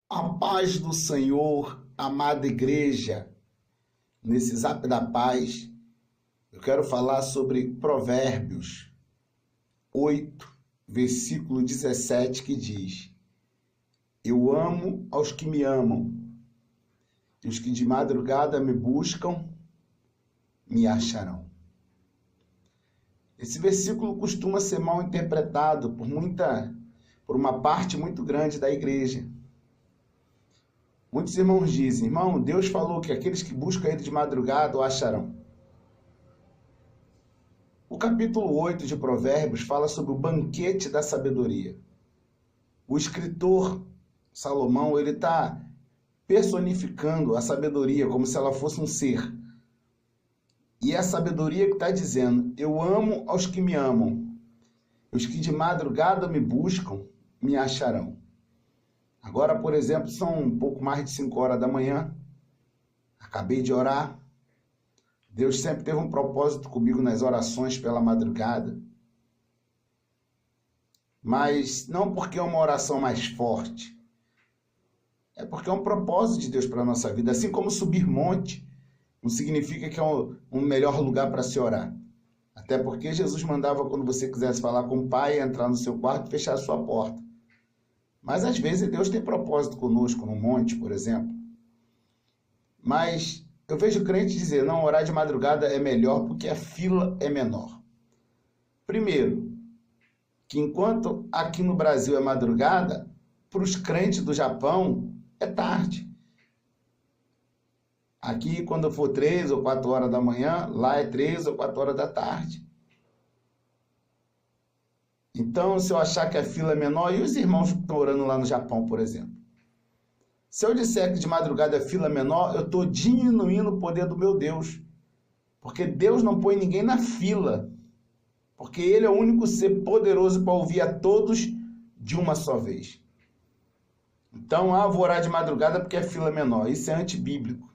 A paz do Senhor, amada igreja. Nesse Zap da Paz, eu quero falar sobre Provérbios 8, versículo 17, que diz: Eu amo aos que me amam, e os que de madrugada me buscam, me acharão. Esse versículo costuma ser mal interpretado por uma parte muito grande da igreja. Muitos irmãos dizem: irmão, Deus falou que aqueles que buscam Ele de madrugada o acharão. O capítulo 8 de Provérbios fala sobre o banquete da sabedoria. O escritor Salomão, ele está personificando a sabedoria como se ela fosse um ser. E é a sabedoria que está dizendo: eu amo aos que me amam, os que de madrugada me buscam, me acharão. Agora, por exemplo, são um pouco mais de 5 horas da manhã. Acabei de orar. Deus sempre teve um propósito comigo nas orações pela madrugada. Mas não porque é uma oração mais forte. É porque é um propósito de Deus para a nossa vida. Assim como subir monte não significa que é um melhor lugar para se orar. Até porque Jesus mandava, quando você quisesse falar com o Pai, entrar no seu quarto e fechar a sua porta. Mas às vezes Deus tem propósito conosco no monte, por exemplo. Mas eu vejo crente dizer: não, orar de madrugada é melhor porque a fila é menor. Primeiro, que enquanto aqui no Brasil é madrugada, para os crentes do Japão é tarde. Aqui, quando for 3 ou 4 horas da manhã, lá é 3 ou 4 horas da tarde. Então, se eu achar que a fila é menor, e os irmãos que estão orando lá no Japão, por exemplo? Se eu disser que de madrugada a fila é menor, eu estou diminuindo o poder do meu Deus. Porque Deus não põe ninguém na fila. Porque Ele é o único ser poderoso para ouvir a todos de uma só vez. Então, vou orar de madrugada porque a fila é menor. Isso é antibíblico.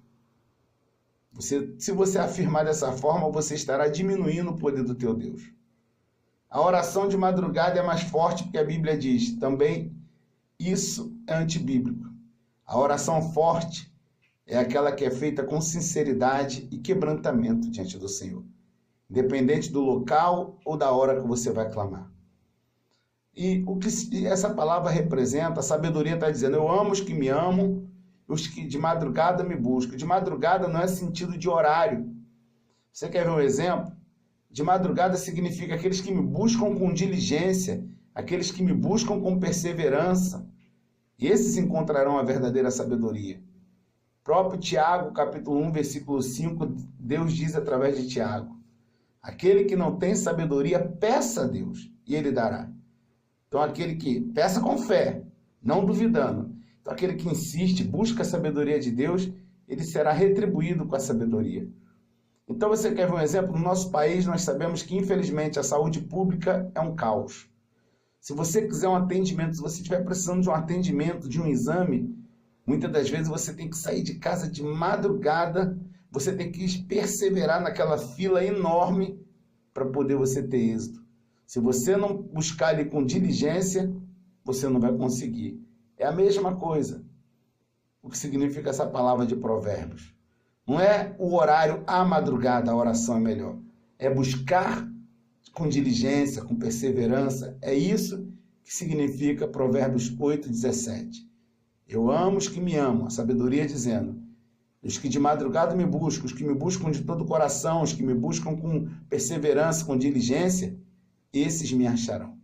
Se você afirmar dessa forma, você estará diminuindo o poder do teu Deus. A oração de madrugada é mais forte porque a Bíblia diz também: isso é antibíblico. A oração forte é aquela que é feita com sinceridade e quebrantamento diante do Senhor, independente do local ou da hora que você vai clamar. E o que essa palavra representa, a sabedoria está dizendo: eu amo os que me amam, os que de madrugada me buscam. De madrugada não é sentido de horário. Você quer ver um exemplo? De madrugada significa aqueles que me buscam com diligência, aqueles que me buscam com perseverança. Esses encontrarão a verdadeira sabedoria. Próprio Tiago, capítulo 1, versículo 5, Deus diz através de Tiago: aquele que não tem sabedoria, peça a Deus, e Ele dará. Então, aquele que peça com fé, não duvidando. Então, aquele que insiste, busca a sabedoria de Deus, ele será retribuído com a sabedoria. Então, você quer ver um exemplo? No nosso país, nós sabemos que, infelizmente, a saúde pública é um caos. Se você quiser um atendimento, se você estiver precisando de um atendimento, de um exame, muitas das vezes você tem que sair de casa de madrugada, você tem que perseverar naquela fila enorme para poder você ter êxito. Se você não buscar ali com diligência, você não vai conseguir. É a mesma coisa. O que significa essa palavra de Provérbios? Não é o horário à madrugada, a oração é melhor. É buscar com diligência, com perseverança. É isso que significa Provérbios 8, 17. Eu amo os que me amam, a sabedoria dizendo: os que de madrugada me buscam, os que me buscam de todo o coração, os que me buscam com perseverança, com diligência, esses me acharão.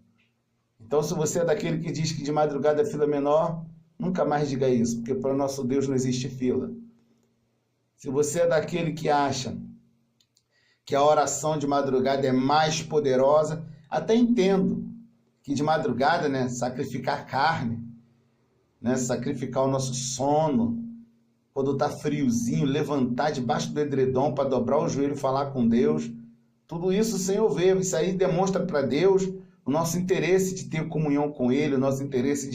Então, se você é daquele que diz que de madrugada a fila é menor, nunca mais diga isso, porque para o nosso Deus não existe fila. Se você é daquele que acha que a oração de madrugada é mais poderosa, até entendo que de madrugada, sacrificar carne, sacrificar o nosso sono, quando está friozinho, levantar debaixo do edredom para dobrar o joelho e falar com Deus, tudo isso o Senhor vê. Isso aí demonstra para Deus o nosso interesse de ter comunhão com Ele, o nosso interesse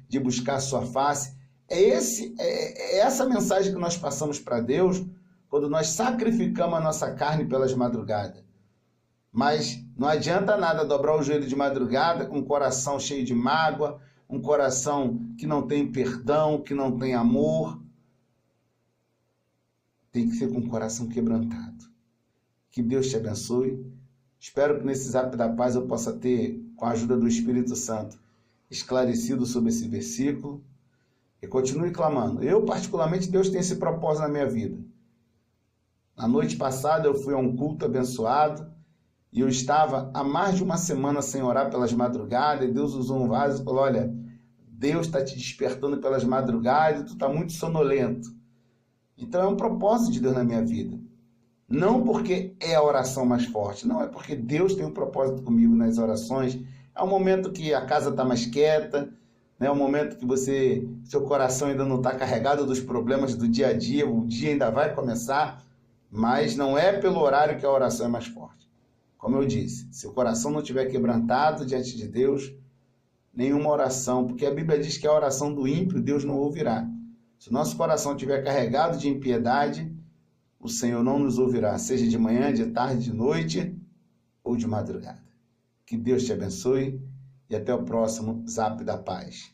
de buscar a sua face. É essa mensagem que nós passamos para Deus quando nós sacrificamos a nossa carne pelas madrugadas. Mas não adianta nada dobrar o joelho de madrugada com o coração cheio de mágoa, um coração que não tem perdão, que não tem amor. Tem que ser com o coração quebrantado. Que Deus te abençoe. Espero que nesse Zap da Paz eu possa ter, com a ajuda do Espírito Santo, esclarecido sobre esse versículo. E continue clamando. Eu, particularmente, Deus tem esse propósito na minha vida. Na noite passada eu fui a um culto abençoado e eu estava há mais de uma semana sem orar pelas madrugadas e Deus usou um vaso e falou, olha, Deus está te despertando pelas madrugadas e tu está muito sonolento. Então é um propósito de Deus na minha vida. Não porque é a oração mais forte, não, é porque Deus tem um propósito comigo nas orações. É um momento que a casa está mais quieta, é um momento que seu coração ainda não está carregado dos problemas do dia a dia, o dia ainda vai começar, mas não é pelo horário que a oração é mais forte. Como eu disse, se o coração não estiver quebrantado diante de Deus, nenhuma oração, porque a Bíblia diz que a oração do ímpio Deus não ouvirá. Se o nosso coração estiver carregado de impiedade, o Senhor não nos ouvirá, seja de manhã, de tarde, de noite ou de madrugada. Que Deus te abençoe e até o próximo Zap da Paz.